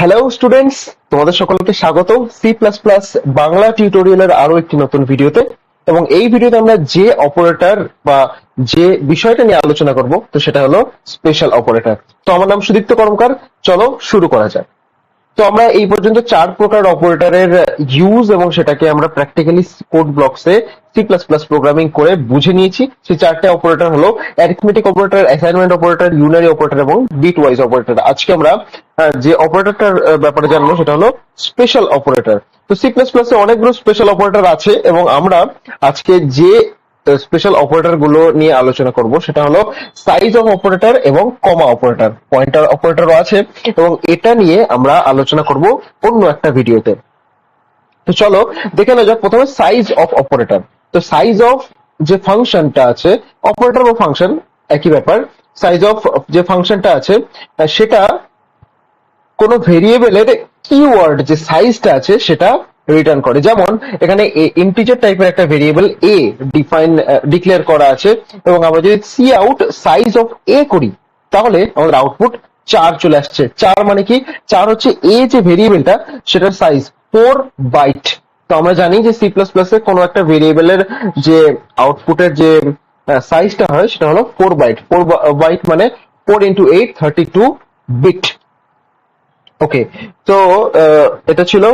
Hello students, তোমাদের সকলকে স্বাগত সি প্লাস প্লাস বাংলা টিউটোরিয়ালের আরো একটি নতুন ভিডিওতে। এবং এই ভিডিওতে আমরা যে অপারেটর বা যে বিষয়টা নিয়ে আলোচনা করব তো সেটা হলো স্পেশাল অপারেটর। তো আমার নাম সুদীপ্ত কর্মকার, চলো শুরু করা যাক। তো আমরা এই পর্যন্ত 4 প্রকার অপারেটরের ইউজ এবং সেটাকে আমরা প্র্যাকটিক্যালি কোড ব্লকসে সি প্লাস প্লাস প্রোগ্রামিং করে বুঝে নিয়েছি। সেই 4টে অপারেটর হলো arithmetic operator, assignment operator, unary operator এবং বিট ওয়াইজ অপারেটর। আজকে আমরা যে অপারেটরটার ব্যাপারে জানবো সেটা হলো স্পেশাল অপারেটর। তো সি প্লাস প্লাসে অনেকগুলো স্পেশাল অপারেটর আছে এবং আমরা আজকে যে স্পেশাল অপারেটর গুলো নিয়ে আলোচনা করব সেটা হলো সাইজ অফ অপারেটর এবং কমা অপারেটর। পয়েন্টার অপারেটরও আছে এবং এটা নিয়ে আমরা আলোচনা করব অন্য একটা ভিডিওতে। তো চলো দেখে নেওয়া যাক প্রথমে সাইজ অফ অপারেটর। তো সাইজ অফ যে ফাংশনটা আছে, অপারেটর বা ফাংশন একই ব্যাপার। সাইজ অফ যে ফাংশনটা আছে সেটা কোনো ভেরিয়েবলের কিওয়ার্ড যে সাইজটা আছে সেটা রিটার্ন করে। যেমন এখানে ইন্টিজার টাইপের একটা ভেরিয়েবল এ ডিক্লেয়ার করা আছে এবং আমরা যদি সি আউট সাইজ অফ এ করি তাহলে আমাদের আউটপুট 4 চলে আসছে। 4 মানে কি? 4 হচ্ছে এ যে ভেরিয়েবলটা সেটার সাইজ 4 বাইট। তো আমরা জানি যে সি প্লাস প্লাস এ কোনো একটা ভেরিয়েবলের যে আউটপুটের যে সাইজটা হয় সেটা হলো 4 বাইট। 4 বাইট মানে 4 into 8 32 বিট। ওকে, তো এটা ছিল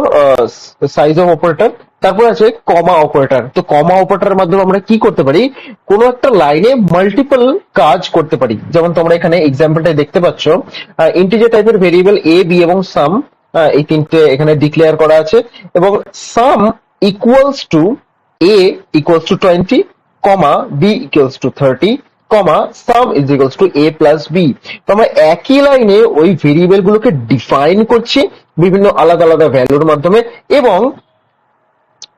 সাইজ অফ অপারেটর। তারপর আছে কমা অপারেটর। তো কমা অপারেটরের মাধ্যমে আমরা কি করতে পারি? কোনো একটা লাইনে মাল্টিপল কাজ করতে পারি। যেমন তোমরা এখানে এক্সাম্পলটা দেখতে পাচ্ছ, ইন্টিজার টাইপের ভেরিয়েবল এ, বি এবং সাম, এই তিনটে এখানে ডিক্লেয়ার করা আছে এবং sum equals to a equals to 20, comma b equals to 30, comma sum is equals to a plus b। তো আমরা একই লাইনে ওই ভেরিয়েবল গুলোকে ডিফাইন করছি বিভিন্ন আলাদা আলাদা ভ্যালুর মাধ্যমে এবং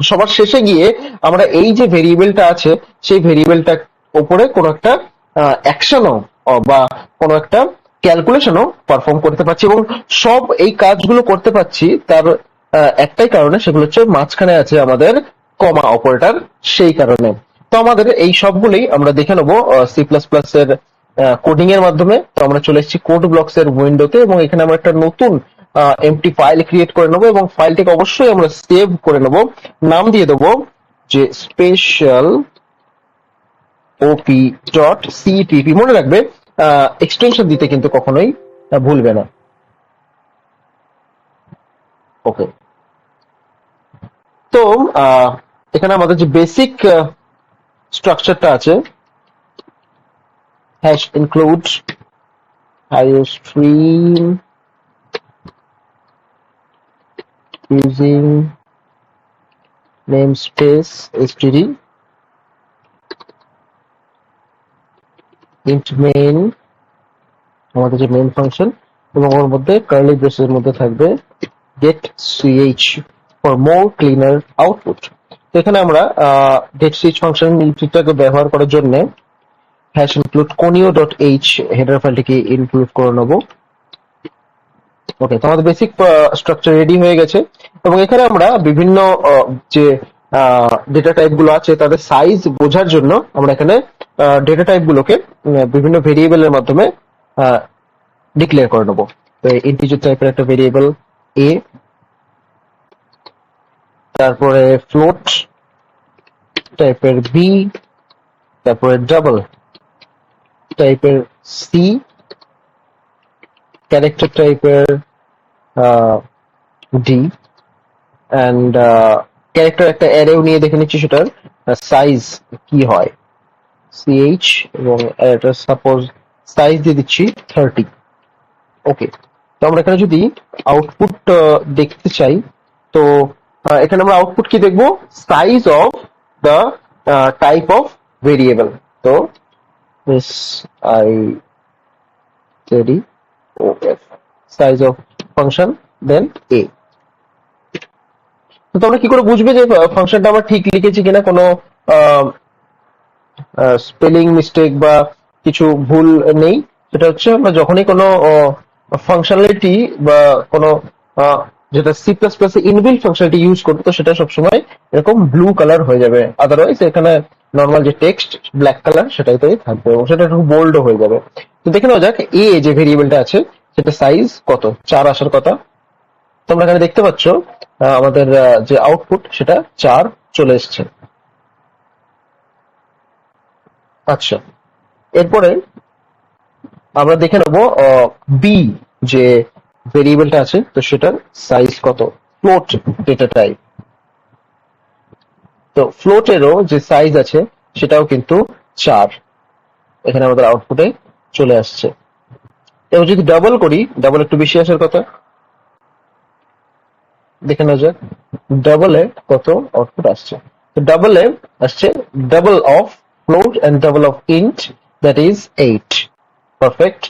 সবার শেষে গিয়ে আমরা এই যে ভেরিয়েবলটা আছে সেই ভেরিয়েবলটার উপরে কোনো একটা অ্যাকশনও বা কোনো একটা ক্যালকুলেশনও পারফর্ম করতে পারছি এবং সব এই কাজগুলো করতে পারছি তার একটাই কারণে, সেগুলো হচ্ছে মাঝখানে আছে আমাদের কমা অপারেটর, সেই কারণে। তো আমাদের এই সবগুলোই আমরা দেখে নেবো সি প্লাস প্লাস এর কোডিং এর মাধ্যমে। তো আমরা চলে এসেছি কোড ব্লকস এর উইন্ডোতে এবং এখানে আমরা একটা নতুন এমটি ফাইল ক্রিয়েট করে নেবো এবং ফাইলটিকে অবশ্যই আমরা সেভ করে নেবো। নাম দিয়ে দেবো যে স্পেশাল ওপি ডট সিটিপি। মনে রাখবে এক্সটেনশন দিতে কিন্তু কখনোই ভুলবে না। ওকে, তো এখানে আমাদের যে বেসিক স্ট্রাকচারটা আছে, hash include iostream using namespace std int main, আমাদের যে মেইন ফাংশন, এবং ওর মধ্যে কার্লি ব্রেসের মধ্যে থাকবে get ch for more cleaner output। তো এখানে আমরা get ch ফাংশনটাকে ব্যবহার করার জন্য হ্যাশ ইনক্লুড conio.h হেডার ফাইলটিকে ইনক্লুড করে নেব। ওকে, তো আমাদের বেসিক স্ট্রাকচার রেডি হয়ে গেছে এবং এখানে আমরা বিভিন্ন যে ডেটা টাইপ গুলো আছে তাদের সাইজ বোঝার জন্য আমরা এখানে ডেটা টাইপ গুলোকে বিভিন্ন ভেরিয়েবলের মাধ্যমে ডিক্লেয়ার করে নেবো। তো ইন্টিজার টাইপের একটা ভেরিয়েবল এ, তারপরে ফ্লোট টাইপের বি, তারপরে ডাবল টাইপের সি, ক্যারেক্টার টাইপের ডি, অ্যান্ড ক্যারেক্টার একটা অ্যারেও নিয়ে দেখে নিচ্ছি সেটার সাইজ কি হয়, ch, এবং এটা সাপোজ সাইজ দিয়ে দিচ্ছি 30। ওকে, তো আমরা এখানে যদি আউটপুট দেখতে চাই তো এখানে আমরা আউটপুট কি দেখবো? Size of the type of variable. তো this I ready of size of function then a। তো তোমরা কি করে বুঝবে যে ফাংশনটা আমরা ঠিক লিখেছি কিনা, কোনো স্পেলিং মিস্টেক বা কিছু ভুল নেই? সেটা হচ্ছে আমরা যখনই কোনো ফাংশনালিটি বা কোনো যেটা C plus plus inbuilt functionality use করবো তো সেটা সবসময় এরকম ব্লু কালার হয়ে যাবে, আদারওয়াইজ এখানে নর্মাল যে টেক্সট ব্ল্যাক কালার সেটাই থাকবে এবং সেটা একটু বোল্ড হয়ে যাবে। তো দেখে নেওয়া যাক এ যে ভেরিয়েবলটা আছে সেটা সাইজ কত, 4 আসার কথা। তোমরা এখানে দেখতে পাচ্ছ আমাদের যে আউটপুট সেটা 4 চলে এসছে। আচ্ছা, এরপরে আমরা দেখে নেব বি যে ভেরিয়েবলটা আছে তো সেটার সাইজ কত, ফ্লোট ডেটা টাইপ। তো ফ্লোটেরও যে সাইজ আছে সেটাও কিন্তু 4 এখানে আমাদের আউটপুটে চলে আসছে। এবার যদি ডাবল করি, ডাবল একটু বেশি আসার কথা, দেখে নেওয়া যাক ডাবলে কত আউটপুট আসছে। তো ডাবলে আসছে double of float and double of int, that is 8। Perfect.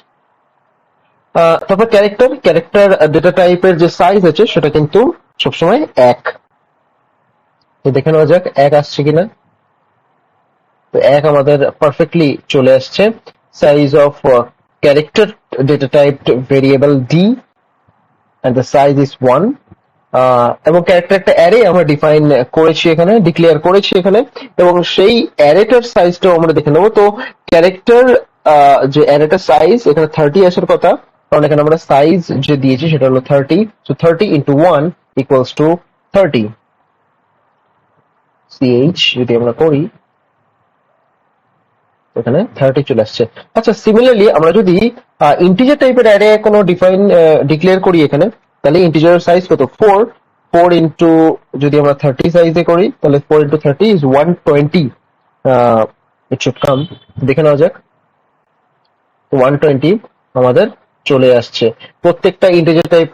তারপর ক্যারেক্টার, ক্যারেক্টার ডেটা টাইপের যে সাইজ আছে সেটা কিন্তু সবসময় 1। তো দেখে নেওয়া যাক 1 আসছে কিনা। তো 1 আমাদের পারফেক্টলি চলে আসছে। Size of character data type variable D and the size is 1। এবং ক্যারেক্টার একটা অ্যারে আমরা ডিফাইন করেছি এখানে, ডিক্লেয়ার করেছি এখানে, এবং সেই অ্যারেটার সাইজটাও আমরা দেখে নেবো। তো ক্যারেক্টার যে অ্যারেটার সাইজ এখানে 30 আসার কথা, কারণ এখানে আমরা সাইজ যে দিয়েছি সেটা হলো 30। So 30 into 1 equals to 30। ch যদি আমরা করি এখানে 30 চলে আসছে। আচ্ছা, সিমিলারলি আমরা যদি ইন্টিজার টাইপের অ্যারে কোনো ডিক্লেয়ার করি এখানে, তাহলে ইন্টিজারের সাইজ কত, 4। 4 ইন্টু যদি আমরা 30 সাইজে করি তাহলে 4 into 30 is 120। It should come, দেখে নেওয়া যাক। 120 আমাদের চলে আসছে। প্রত্যেকটা ইন্টিজার টাইপ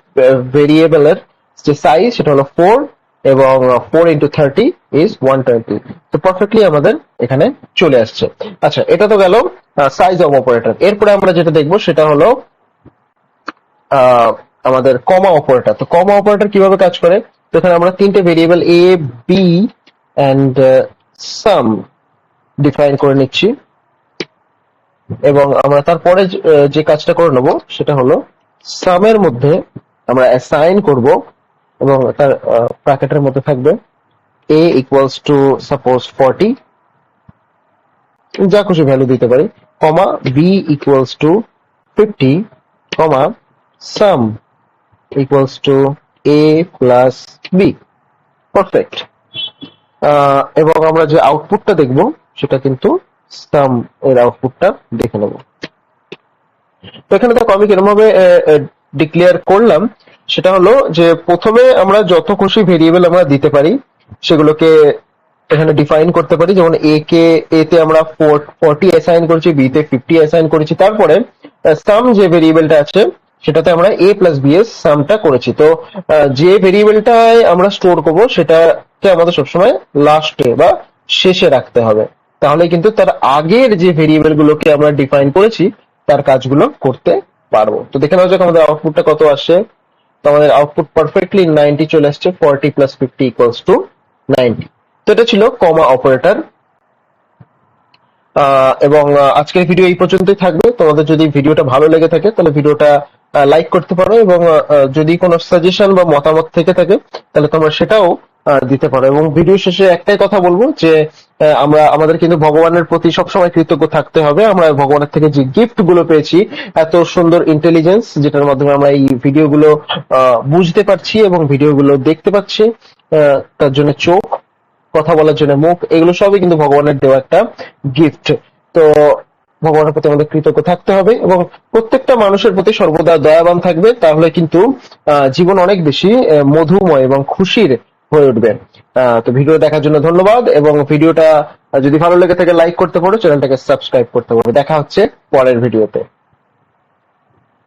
ভেরিয়েবলের যে সাইজ সেটা হলো 4 এবং 4 ইন্টু 30 ইজ 120। তো পারফেক্টলি আমাদের এখানে চলে আসছে। আচ্ছা, এটা তো গেল সাইজ অফ অপারেটর। এরপরে আমরা যেটা দেখবো সেটা হলো আমাদের কমা অপারেটর। তো কমা অপারেটর কিভাবে কাজ করে, তো এখানে আমরা তিনটে variable A, B and sum define করে নিচ্ছি, এবং আমরা তারপরে যে কাজটা করে নেবো সেটা হলো সামের মধ্যে আমরা অ্যাসাইন করব, এবং তার ব্র্যাকেটের মধ্যে থাকবে a ইকুয়ালস টু সাপোজ 40, যা খুশি ভ্যালু দিতে পারি, comma B equals to 50, comma sum equals to a plus B. Perfect. এবং আমরা যে আউটপুটটা দেখব সেটা কিন্তু সাম এর আউটপুটটা দেখে নেব। তো এখানে দেখো আমি কিরকম ভাবে ডিক্লেয়ার করলাম, সেটা হলো যে প্রথমে আমরা যত খুশি ভেরিয়েবল আমরা দিতে পারি সেগুলোকে এখানে ডিফাইন করতে পারি। যেমন এ তে আমরা 40 অ্যাসাইন করেছি, বি তে 50 অ্যাসাইন করেছি, তারপরে সাম যে ভেরিয়েবলটা আছে সেটাতে আমরা a প্লাস বি এর সামটা করেছি। তো যে ভেরিয়েবলটায় আমরা স্টোর করবো সেটাকে আমাদের সবসময় লাস্টে বা শেষে রাখতে হবে, তাহলে কিন্তু তার আগের যে ভেরিয়েবল গুলোকে আমরা ডিফাইন করেছি তার কাজগুলো করতে পারবো। তো দেখে নেওয়া যাক আমাদের আউটপুটটা কত আসে। তো আমাদের আউটপুট পারফেক্টলি 90 চলে আসছে। 40 প্লাস 50 ইকুয়ালস টু 90। তো এটা ছিল কমা অপারেটর। এবং আজকের ভিডিও এই পর্যন্তই থাকবে। তোমাদের যদি ভিডিওটা ভালো লেগে থাকে তাহলে ভিডিওটা লাইক করতে পারো, এবং যদি কোনো সাজেশন বা মতামত থেকে থাকে তাহলে তোমরা সেটাও দিতে পারো। এবং ভিডিও শেষে একটাই কথা বলবো যে আমাদের কিন্তু ভগবানের প্রতি সবসময় কৃতজ্ঞ থাকতে হবে। আমরা ভগবানের থেকে যে গিফট গুলো পেয়েছি, এত সুন্দর ইন্টেলিজেন্স যেটার মাধ্যমে আমরা এই ভিডিওগুলো বুঝতে পারছি এবং ভিডিওগুলো দেখতে পাচ্ছি, তার জন্য চোখ, কথা বলার জন্য মুখ, এগুলো সবই কিন্তু ভগবানের দেওয়া একটা গিফট। তো ভগবানের প্রতি আমাদের কৃতজ্ঞ থাকতে হবে এবং প্রত্যেকটা মানুষের প্রতি সর্বদা দয়াবান থাকবে, তাহলে কিন্তু জীবন অনেক বেশি মধুময় এবং খুশির হয়ে উঠবে। তো ভিডিও দেখার জন্য ধন্যবাদ, এবং ভিডিওটা যদি ভালো লেগে থাকে লাইক করতে পারো, চ্যানেলটাকে সাবস্ক্রাইব করতে পারো। দেখা হচ্ছে পরের ভিডিওতে।